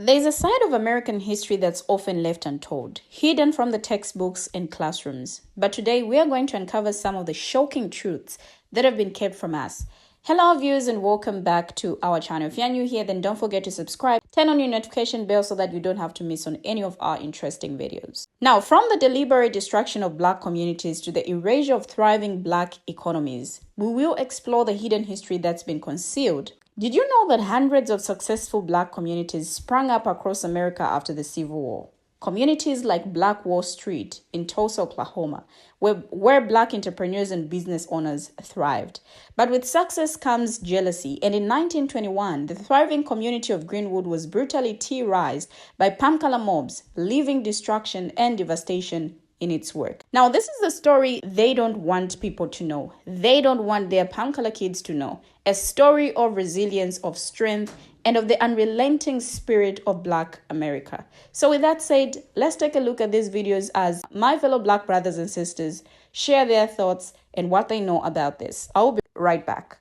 There's a side of American history that's often left untold, hidden from the textbooks and classrooms. But today we are going to uncover some of the shocking truths that have been kept from us. Hello viewers and welcome back to our channel. If you're new here, then don't forget to subscribe, turn on your notification bell so that you don't have to miss on any of our interesting videos. Now, from the deliberate destruction of Black communities to the erasure of thriving Black economies, we will explore the hidden history that's been concealed. Did you know that hundreds of successful Black communities sprang up across America after the Civil War? Communities like Black Wall Street in Tulsa, Oklahoma, where Black entrepreneurs and business owners thrived. But with success comes jealousy, and in 1921, the thriving community of Greenwood was brutally terrorized by palm color mobs, leaving destruction and devastation in its work. Now, this is the story they don't want people to know. They don't want their palm color kids to know. A story of resilience, of strength, and of the unrelenting spirit of Black America. So with that said, let's take a look at these videos as my fellow Black brothers and sisters share their thoughts and what they know about this. I'll be right back.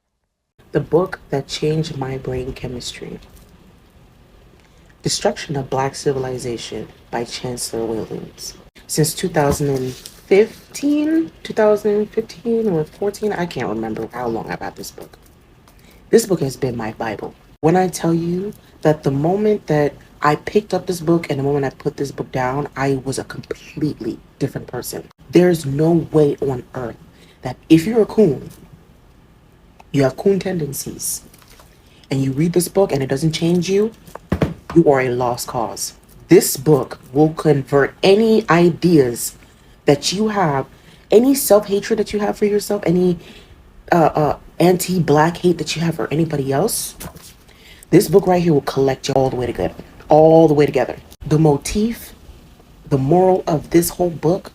The book that changed my brain chemistry. Destruction of Black Civilization by Chancellor Williams. Since 2015 or 14, I can't remember how long I've had this book. This book has been my Bible. When I tell you that the moment that I picked up this book and the moment I put this book down, I was a completely different person. There's no way on earth that if you're a coon, you have coon tendencies, and you read this book and it doesn't change you, you are a lost cause. This book will convert any ideas that you have, any self-hatred that you have for yourself, any anti-Black hate that you have for anybody else. This book right here will collect you all the way together. All the way together. The motif, the moral of this whole book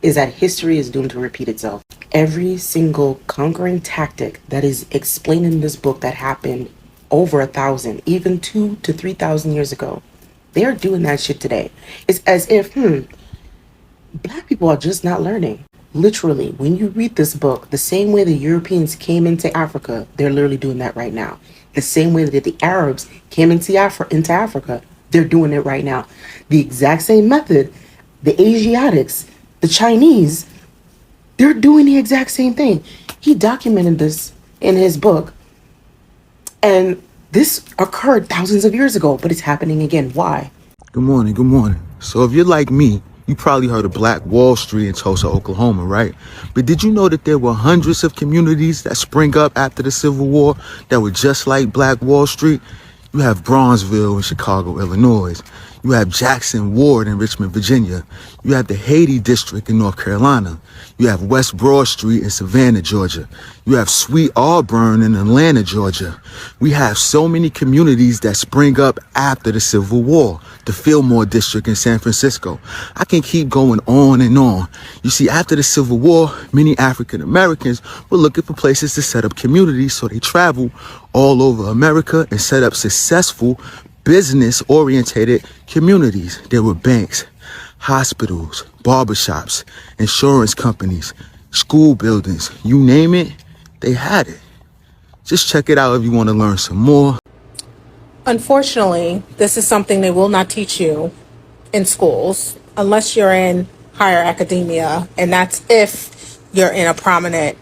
is that history is doomed to repeat itself. Every single conquering tactic that is explained in this book that happened over 1,000, even 2,000 to 3,000 years ago, they are doing that shit today. It's as if, Black people are just not learning. Literally, when you read this book, the same way the Europeans came into Africa, they're literally doing that right now. The same way that the Arabs came into Africa, they're doing it right now. The exact same method, the Asiatics, the Chinese, they're doing the exact same thing. He documented this in his book, and this occurred thousands of years ago, but it's happening again. Why? Good morning, good morning. So if you're like me, you probably heard of Black Wall Street in Tulsa, Oklahoma, right? But did you know that there were hundreds of communities that sprang up after the Civil War that were just like Black Wall Street? You have Bronzeville in Chicago, Illinois. You have Jackson Ward in Richmond, Virginia. You have the Haiti District in North Carolina. You have West Broad Street in Savannah, Georgia. You have Sweet Auburn in Atlanta, Georgia. We have so many communities that spring up after the Civil War. The Fillmore District in San Francisco. I can keep going on and on. You see, after the Civil War, many African Americans were looking for places to set up communities, so they traveled all over America and set up successful business-oriented communities. There were banks, hospitals, barbershops, insurance companies, school buildings, you name it, they had it. Just check it out if you want to learn some more. Unfortunately, this is something they will not teach you in schools unless you're in higher academia, and that's if you're in a prominent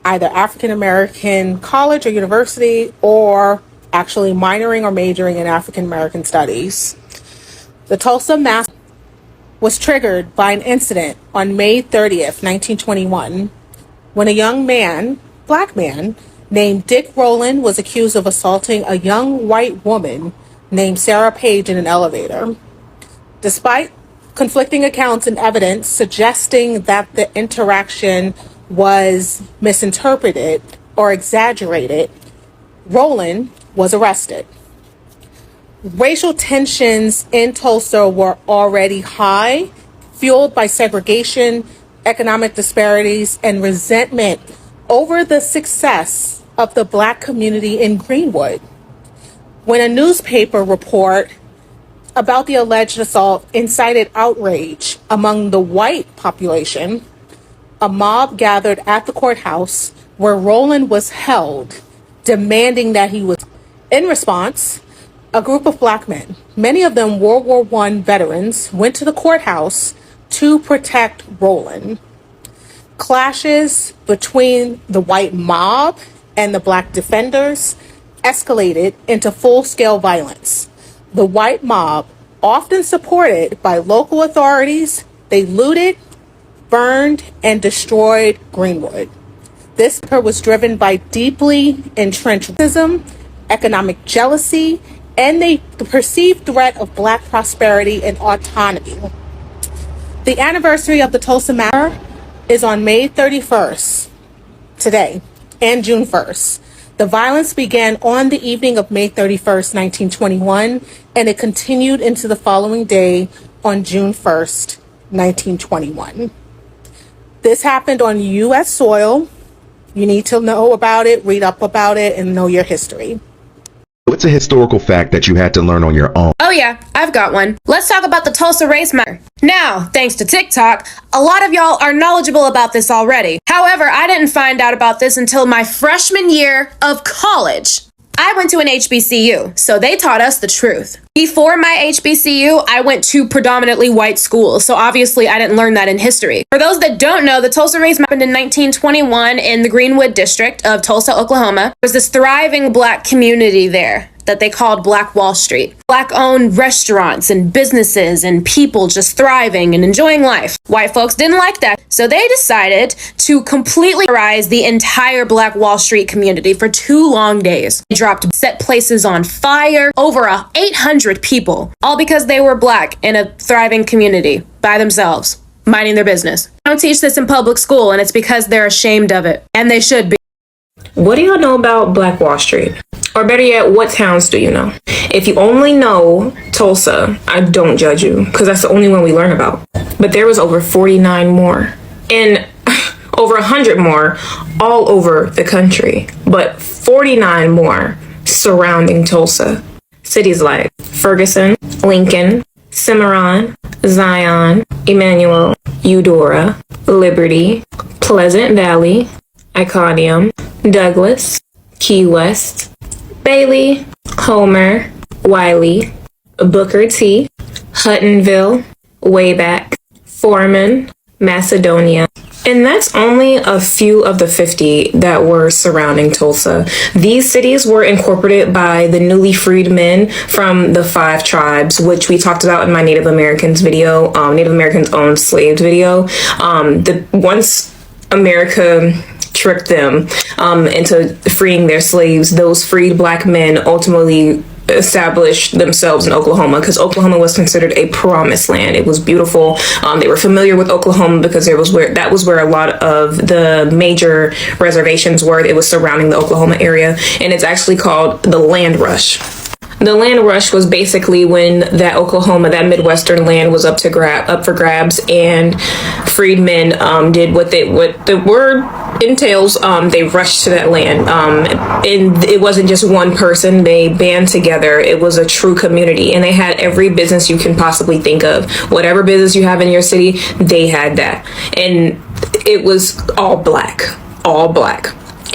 either African American college or university, or actually minoring or majoring in African American studies. The Tulsa massacre was triggered by an incident on May 30th, 1921, when a young man, Black man, named Dick Rowland was accused of assaulting a young white woman named Sarah Page in an elevator. Despite conflicting accounts and evidence suggesting that the interaction was misinterpreted or exaggerated, Rowland was arrested. Racial tensions in Tulsa were already high, fueled by segregation, economic disparities, and resentment over the success of the Black community in Greenwood. When a newspaper report about the alleged assault incited outrage among the white population, a mob gathered at the courthouse where Rowland was held, demanding that he was. In response, A group of black men, many of them World War I veterans, went to the courthouse to protect Roland. Clashes between the white mob and the black defenders escalated into full-scale violence. The white mob, often supported by local authorities, they looted, burned, and destroyed Greenwood. This was driven by deeply entrenched racism, economic jealousy, and the perceived threat of black prosperity and autonomy. The anniversary of the Tulsa massacre is on May 31st, today, and June 1st. The violence began on the evening of May 31st, 1921, and it continued into the following day on June 1st, 1921. This happened on U.S. soil. You need to know about it, read up about it, and know your history. What's a historical fact that you had to learn on your own? Oh yeah, I've got one. Let's talk about the Tulsa race matter. Now, thanks to TikTok, a lot of y'all are knowledgeable about this already. However, I didn't find out about this until my freshman year of college. I went to an HBCU, so they taught us the truth. Before my HBCU, I went to predominantly white schools, so obviously I didn't learn that in history. For those that don't know, the Tulsa race happened in 1921 in the Greenwood district of Tulsa, Oklahoma. There was this thriving black community there that they called Black Wall Street. Black-owned restaurants and businesses and people just thriving and enjoying life. White folks didn't like that, so they decided to completely terrorize the entire Black Wall Street community for 2 long days. They set places on fire, over 800 people, all because they were black in a thriving community by themselves, minding their business. I don't teach this in public school, and it's because they're ashamed of it, and they should be. What do y'all know about Black Wall Street? Or better yet, what towns do you know? If you only know Tulsa, I don't judge you, because that's the only one we learn about. But there was over 49 more, and over 100 more all over the country, but 49 more surrounding Tulsa. Cities like Ferguson, Lincoln, Cimarron, Zion, Emmanuel, Eudora, Liberty, Pleasant Valley, Iconium, Douglas, Key West, Bailey, Homer, Wiley, Booker T, Huttonville, Wayback, Foreman, Macedonia. And that's only a few of the 50 that were surrounding Tulsa. These cities were incorporated by the newly freed men from the 5 tribes, which we talked about in my Native Americans video, Native Americans owned slaves video. Once America tricked them into freeing their slaves, those freed black men ultimately established themselves in Oklahoma, because Oklahoma was considered a promised land. It was beautiful. They were familiar with Oklahoma because that was where a lot of the major reservations were. It was surrounding the Oklahoma area, and it's actually called the Land Rush. The land rush was basically when that Oklahoma, that Midwestern land was up for grabs, and freedmen did what the word entails. They rushed to that land, and it wasn't just one person. They band together. It was a true community, and they had every business you can possibly think of. Whatever business you have in your city, they had that, and it was all black.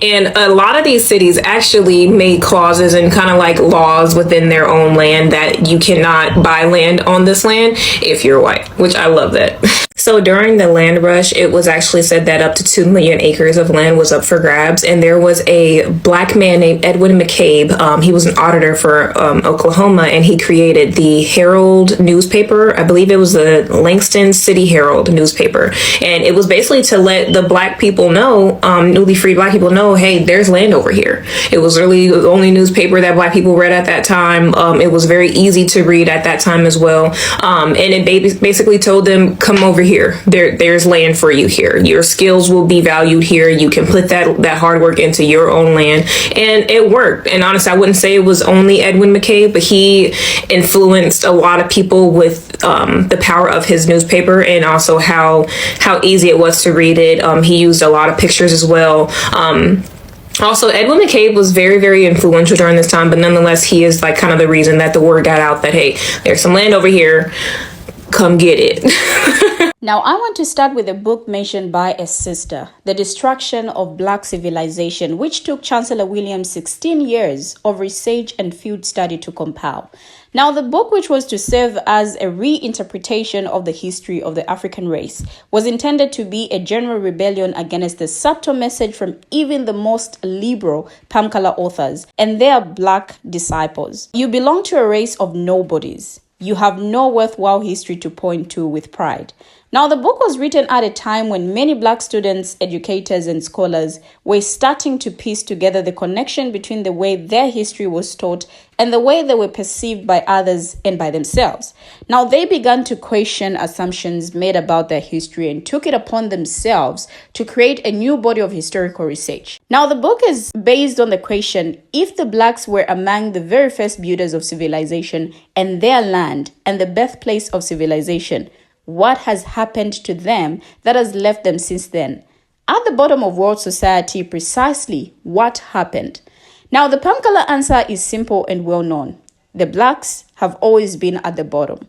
And a lot of these cities actually made clauses and kind of like laws within their own land that you cannot buy land on this land if you're white, which I love that. So during the land rush, it was actually said that up to 2 million acres of land was up for grabs. And there was a black man named Edwin McCabe. He was an auditor for Oklahoma, and he created the Herald newspaper. I believe it was the Langston City Herald newspaper. And it was basically to let the black people know, newly freed black people know, hey, there's land over here. It was really the only newspaper that black people read at that time. It was very easy to read at that time as well. And it basically told them, come over here. There's land for you here. Your skills will be valued here. You can put that hard work into your own land. And it worked. And honestly, I wouldn't say it was only Edwin McCabe, but he influenced a lot of people with the power of his newspaper, and also how easy it was to read it. He used a lot of pictures as well. Also, Edwin McCabe was very, very influential during this time, but nonetheless, he is like kind of the reason that the word got out that, hey, there's some land over here. come get it. Now, I want to start with a book mentioned by a sister, The Destruction of Black Civilization, which took Chancellor Williams 16 years of research and field study to compile. Now, the book, which was to serve as a reinterpretation of the history of the African race, was intended to be a general rebellion against the subtle message from even the most liberal Pamkala authors and their Black disciples. You belong to a race of nobodies. You have no worthwhile history to point to with pride. Now, the book was written at a time when many Black students, educators, and scholars were starting to piece together the connection between the way their history was taught and the way they were perceived by others and by themselves. Now, they began to question assumptions made about their history and took it upon themselves to create a new body of historical research. Now, the book is based on the question, if the Blacks were among the very first builders of civilization and their land and the birthplace of civilization, what has happened to them that has left them since then? At the bottom of world society, precisely what happened? Now, the Pamkala answer is simple and well known. The Blacks have always been at the bottom.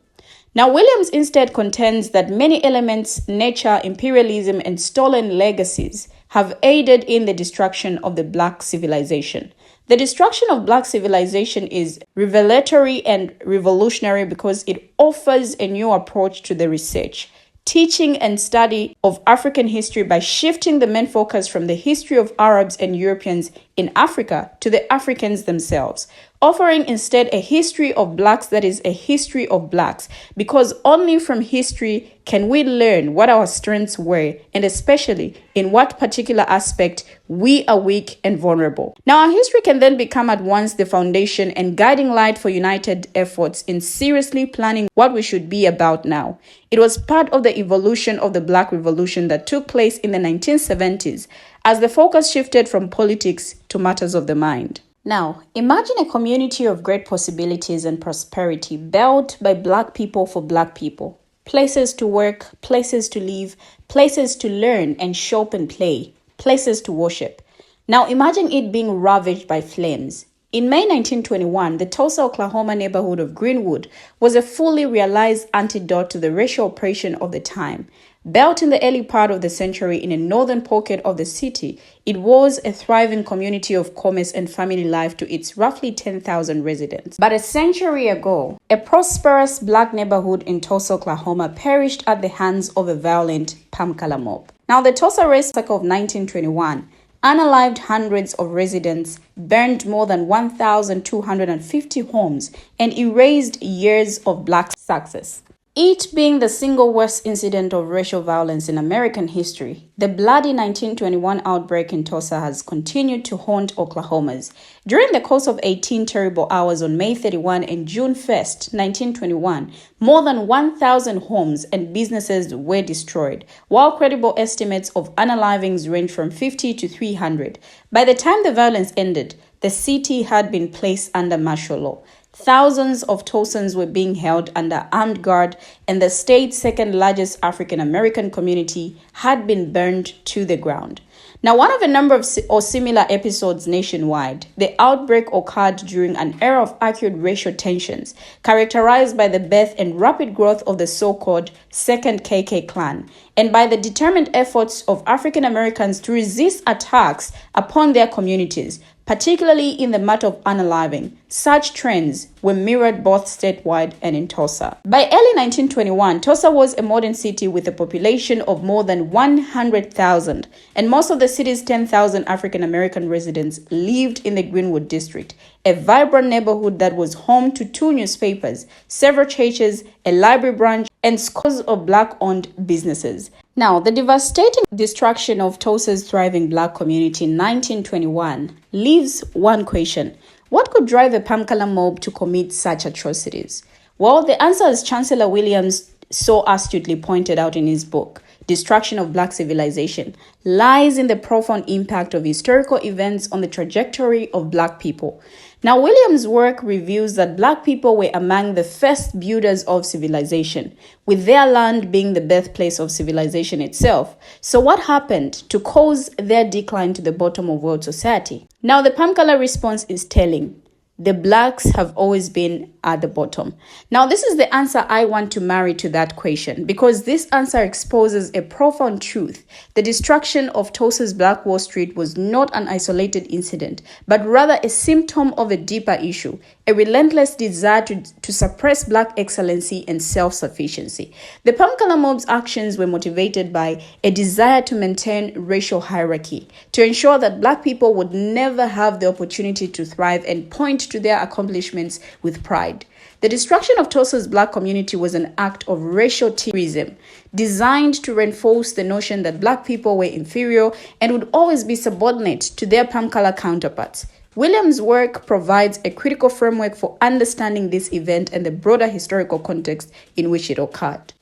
Now, Williams instead contends that many elements, nature, imperialism, and stolen legacies have aided in the destruction of the Black civilization. The destruction of Black civilization is revelatory and revolutionary because it offers a new approach to the research, teaching and study of African history by shifting the main focus from the history of Arabs and Europeans in Africa to the Africans themselves, offering instead a history of Blacks that is a history of Blacks, because only from history can we learn what our strengths were and especially in what particular aspect we are weak and vulnerable. Now, our history can then become at once the foundation and guiding light for united efforts in seriously planning what we should be about now. It was part of the evolution of the Black Revolution that took place in the 1970s as the focus shifted from politics to matters of the mind. Now, imagine a community of great possibilities and prosperity built by Black people for Black people. Places to work, places to live, places to learn and shop and play, places to worship. Now, imagine it being ravaged by flames. In May 1921, the Tulsa, Oklahoma neighborhood of Greenwood was a fully realized antidote to the racial oppression of the time. Built in the early part of the century in a northern pocket of the city, it was a thriving community of commerce and family life to its roughly 10,000 residents. But a century ago, a prosperous Black neighborhood in Tulsa, Oklahoma perished at the hands of a violent Pamkala mob. Now, the Tulsa race massacre of 1921 unalived hundreds of residents, burned more than 1,250 homes, and erased years of Black success. It being the single worst incident of racial violence in American history, the bloody 1921 outbreak in Tulsa has continued to haunt Oklahomans. During the course of 18 terrible hours on May 31 and June 1st, 1921, more than 1,000 homes and businesses were destroyed, while credible estimates of unalivings range from 50 to 300. By the time the violence ended, the city had been placed under martial law. Thousands of Tulsans were being held under armed guard, and the state's second largest African American community had been burned to the ground. Now, one of a number of similar episodes nationwide, the outbreak occurred during an era of acute racial tensions, characterized by the birth and rapid growth of the so-called Second KK clan, and by the determined efforts of African Americans to resist attacks upon their communities, particularly in the matter of unaliving. Such trends were mirrored both statewide and in Tulsa. By early 1921, Tulsa was a modern city with a population of more than 100,000, and most of the city's 10,000 African American residents lived in the Greenwood district, a vibrant neighborhood that was home to 2 newspapers, several churches, a library branch, and scores of Black-owned businesses. Now, the devastating destruction of Tulsa's thriving Black community in 1921 leaves one question. What could drive a Pamkala mob to commit such atrocities? Well, the answer, as Chancellor Williams so astutely pointed out in his book, Destruction of Black Civilization, lies in the profound impact of historical events on the trajectory of Black people. Now, Williams' work reveals that Black people were among the first builders of civilization, with their land being the birthplace of civilization itself. So what happened to cause their decline to the bottom of world society? Now, the Pamkala response is telling. The Blacks have always been at the bottom. Now, this is the answer I want to marry to that question, because this answer exposes a profound truth. The destruction of Tulsa's Black Wall Street was not an isolated incident, but rather a symptom of a deeper issue, a relentless desire to suppress Black excellency and self-sufficiency. The Pamkala mob's actions were motivated by a desire to maintain racial hierarchy, to ensure that Black people would never have the opportunity to thrive and point to their accomplishments with pride. The destruction of Tulsa's Black community was an act of racial terrorism designed to reinforce the notion that Black people were inferior and would always be subordinate to their Pamkala counterparts. Williams' work provides a critical framework for understanding this event and the broader historical context in which it occurred.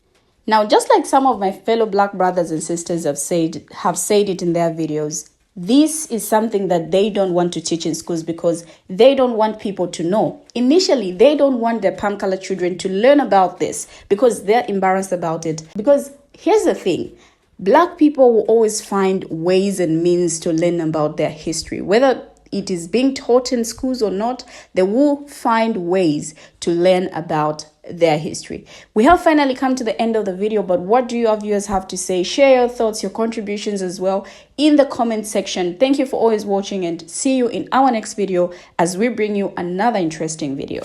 Now, just like some of my fellow Black brothers and sisters have said it in their videos, this is something that they don't want to teach in schools because they don't want people to know. Initially, they don't want their Pamkala children to learn about this because they're embarrassed about it. Because here's the thing, Black people will always find ways and means to learn about their history. Whether it is being taught in schools or not, they will find ways to learn about their history. We have finally come to the end of the video, but what do your viewers have to say? Share your thoughts, your contributions as well in the comment section. Thank you for always watching, and see you in our next video as we bring you another interesting video.